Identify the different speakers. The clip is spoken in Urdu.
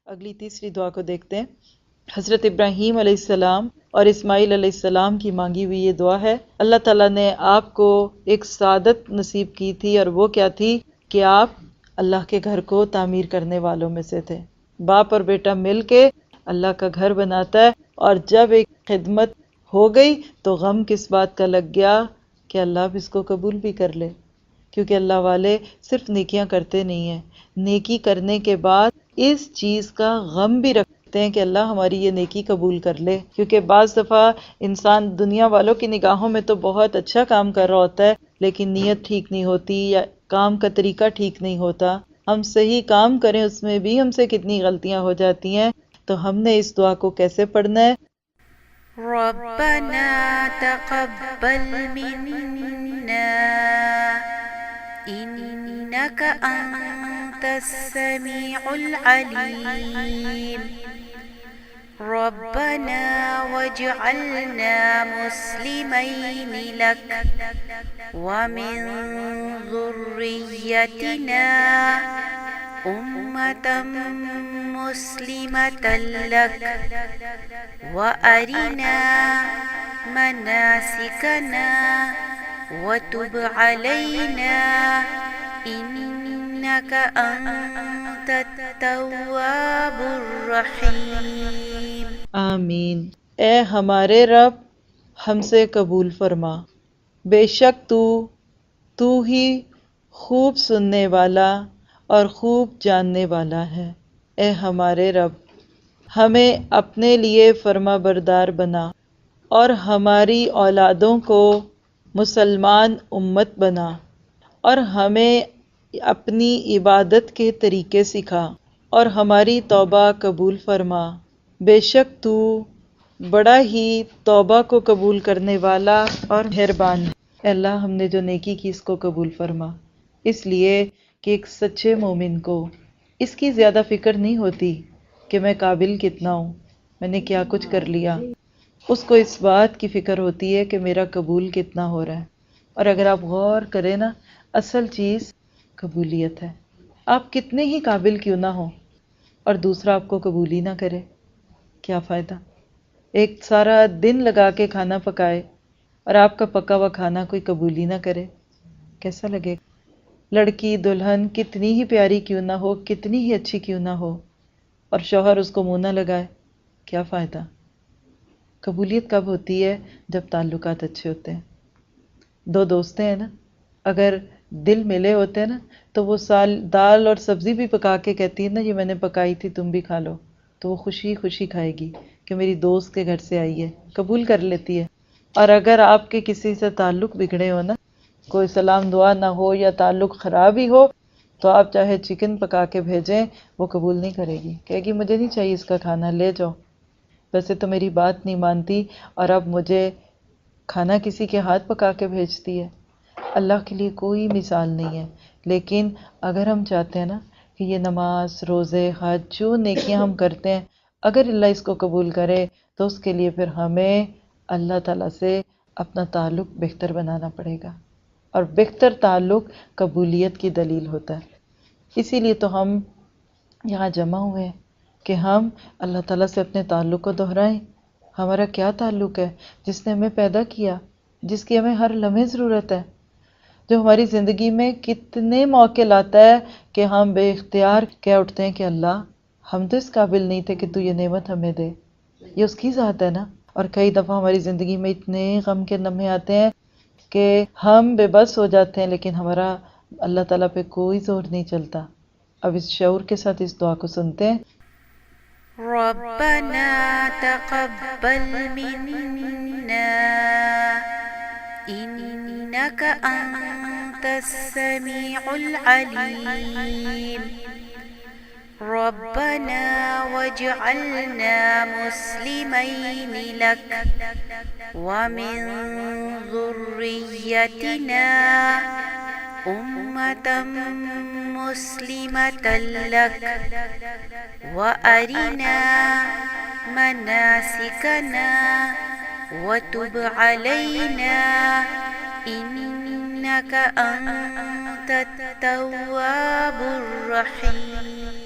Speaker 1: اگلی تیسری دعا کو دیکھتے ہیں۔ حضرت ابراہیم علیہ السلام اور اسماعیل علیہ السلام کی مانگی ہوئی یہ دعا ہے۔ اللہ تعالیٰ نے آپ کو ایک سعادت نصیب کی تھی، اور وہ کیا تھی کہ آپ اللہ کے گھر کو تعمیر کرنے والوں میں سے تھے۔ باپ اور بیٹا مل کے اللہ کا گھر بناتا ہے، اور جب ایک خدمت ہو گئی تو غم کس بات کا لگ گیا کہ اللہ بھی اس کو قبول بھی کر لے، کیونکہ اللہ والے صرف نیکیاں کرتے نہیں ہیں، نیکی کرنے کے بعد اس چیز کا غم بھی رکھتے ہیں کہ اللہ ہماری یہ نیکی قبول کر لے، کیونکہ بعض دفعہ انسان دنیا والوں کی نگاہوں میں تو بہت اچھا کام کر رہا ہوتا ہے، لیکن نیت ٹھیک نہیں ہوتی یا کام کا طریقہ ٹھیک نہیں ہوتا۔ ہم صحیح کام کریں اس میں بھی ہم سے کتنی غلطیاں ہو جاتی ہیں، تو ہم نے اس دعا کو کیسے پڑھنا ہے؟
Speaker 2: ربنا تقبل منا إنك أنت السميع العليم ربنا واجعلنا مسلمين لك ومن ذريتنا أمة مسلمة لك وأرنا مناسكنا وتب علينا إنك أنت التواب الرحيم
Speaker 1: آمین۔ اے ہمارے رب، ہم سے قبول فرما، بے شک تو ہی خوب سننے والا اور خوب جاننے والا ہے۔ اے ہمارے رب، ہمیں اپنے لیے فرما بردار بنا، اور ہماری اولادوں کو مسلمان امت بنا، اور ہمیں اپنی عبادت کے طریقے سکھا، اور ہماری توبہ قبول فرما۔ بے شک تو بڑا ہی توبہ کو قبول کرنے والا اور مہربان ہے۔ اے اللہ، ہم نے جو نیکی کی اس کو قبول فرما، اس لیے کہ ایک سچے مومن کو اس کی زیادہ فکر نہیں ہوتی کہ میں قابل کتنا ہوں، میں نے کیا کچھ کر لیا۔ اس کو اس بات کی فکر ہوتی ہے کہ میرا قبول کتنا ہو رہا ہے۔ اور اگر آپ غور کریں نا، اصل چیز قبولیت ہے۔ آپ کتنے ہی قابل کیوں نہ ہوں اور دوسرا آپ کو قبول ہی نہ کرے، کیا فائدہ؟ ایک سارا دن لگا کے کھانا پکائے اور آپ کا پکا ہوا کھانا کوئی قبول ہی نہ کرے، کیسا لگے گا؟ لڑکی دلہن کتنی ہی پیاری کیوں نہ ہو، کتنی ہی اچھی کیوں نہ ہو، اور شوہر اس کو منہ نہ لگائے، کیا فائدہ؟ قبولیت کب ہوتی ہے؟ جب تعلقات اچھے ہوتے ہیں۔ دو دوستیں ہیں نا، اگر دل ملے ہوتے ہیں نا، تو وہ دال اور سبزی بھی پکا کے کہتی ہے نا، یہ میں نے پکائی تھی تم بھی کھا لو، تو وہ خوشی خوشی کھائے گی کہ میری دوست کے گھر سے آئی ہے، قبول کر لیتی ہے۔ اور اگر آپ کے کسی سے تعلق بگڑے ہو نا، کوئی سلام دعا نہ ہو یا تعلق خراب ہی ہو، تو آپ چاہے چکن پکا کے بھیجیں، وہ قبول نہیں کرے گی، کہے گی مجھے نہیں چاہیے اس کا کھانا، لے جاؤ، ویسے تو میری بات نہیں مانتی اور اب مجھے کھانا کسی کے ہاتھ پکا کے بھیجتی ہے۔ اللہ کے لیے کوئی مثال نہیں ہے، لیکن اگر ہم چاہتے ہیں نا کہ یہ نماز، روزے، حج، جو نیکیاں ہم کرتے ہیں، اگر اللہ اس کو قبول کرے تو اس کے لیے پھر ہمیں اللہ تعالیٰ سے اپنا تعلق بہتر بنانا پڑے گا، اور بہتر تعلق قبولیت کی دلیل ہوتا ہے۔ اسی لیے تو ہم یہاں جمع ہوئے ہیں کہ ہم اللہ تعالیٰ سے اپنے تعلق کو دہرائیں۔ ہمارا کیا تعلق ہے جس نے ہمیں پیدا کیا، جس کی ہمیں ہر لمحے ضرورت ہے، جو ہماری زندگی میں کتنے موقع لاتا ہے کہ ہم بے اختیار کہہ اٹھتے ہیں کہ اللہ ہم تو اس قابل نہیں تھے کہ تو یہ نعمت ہمیں دے، یہ اس کی ذات ہے نا۔ اور کئی دفعہ ہماری زندگی میں اتنے غم کے لمحے آتے ہیں کہ ہم بے بس ہو جاتے ہیں، لیکن ہمارا اللہ تعالیٰ پہ کوئی زور نہیں چلتا۔ اب اس شعور کے ساتھ اس دعا کو سنتے ہیں۔
Speaker 2: ربنا تقبل منا إنك أنت السميع العليم ربنا واجعلنا مسلمين لك ومن ذريتنا أمة مسلمة لك وأرنا مناسكنا وتب علينا إنك أنت التواب الرحيم